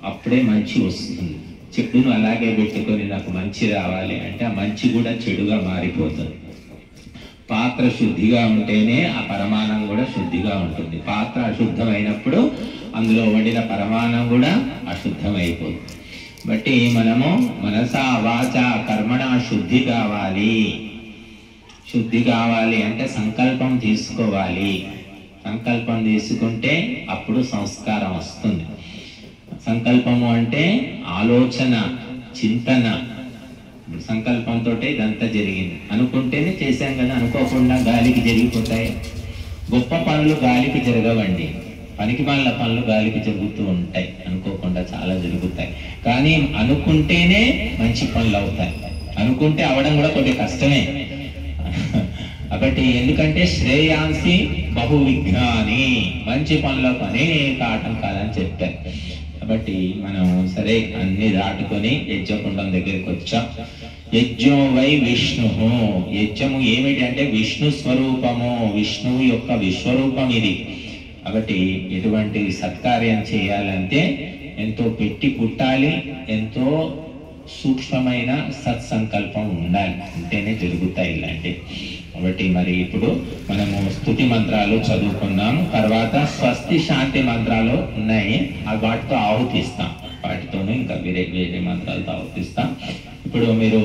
అప్పుడే మంచి వస్తుంది. చెడును అలాగే పెట్టుకొని నాకు మంచి రావాలి అంటే ఆ మంచి కూడా చెడుగా మారిపోతుంది. పాత్ర శుద్ధిగా ఉంటేనే ఆ పరమాణం కూడా శుద్ధిగా ఉంటుంది. పాత్ర అశుద్ధమైనప్పుడు అందులో వండిన పరమాణం కూడా అశుద్ధమైపోతుంది. బట్టి మనము మనసా వాచ కర్మణ శుద్ధి కావాలి. శుద్ధి కావాలి అంటే సంకల్పం తీసుకోవాలి. సంకల్పం తీసుకుంటే అప్పుడు సంస్కారం వస్తుంది. సంకల్పము అంటే ఆలోచన, చింతన. సంకల్పంతో ఇదంతా జరిగింది. అనుకుంటేనే చేశాం కదా, అనుకోకుండా గాలికి జరిగిపోతాయి. గొప్ప పనులు గాలికి జరగవండి, పనికిమాలిన పనులు గాలికి జరుగుతూ ఉంటాయి. అనుకోకుండా చాలా జరుగుతాయి. కానీ అనుకుంటేనే మంచి పనులు అవుతాయి. అనుకుంటే అవడం కూడా కొద్దిగా కష్టమే. కాబట్టి ఎందుకంటే శ్రేయాంసి బహు విఘ్నాని, మంచి పనులకు అనేక ఆటంకాలని చెప్పారు. కాబట్టి మనం సరే అన్ని దాటుకొని యజ్ఞకుండం దగ్గరికి వచ్చాం. యజ్ఞో వై విష్ణు. యజ్ఞము ఏమిటి అంటే విష్ణు స్వరూపము, విష్ణువు యొక్క విశ్వరూపం ఇది. కాబట్టి ఎటువంటి సత్కార్యం చేయాలంటే ఎంతో పెట్టి పుట్టాలి, ఎంతో సూక్ష్మమైన సత్సంకల్పం ఉండాలి, ఉంటేనే జరుగుతాయి ఇలాంటివి. కాబట్టి మరి ఇప్పుడు మనము స్తుతి మంత్రాలు చదువుకున్నాము. తర్వాత స్వస్తి శాంతి మంత్రాలు ఉన్నాయి, వాటితో ఆహుతిస్తాం. వాటితోనే ఇంకా వేరే వేరే మంత్రాలతో ఆహుతిస్తాం. ఇప్పుడు మీరు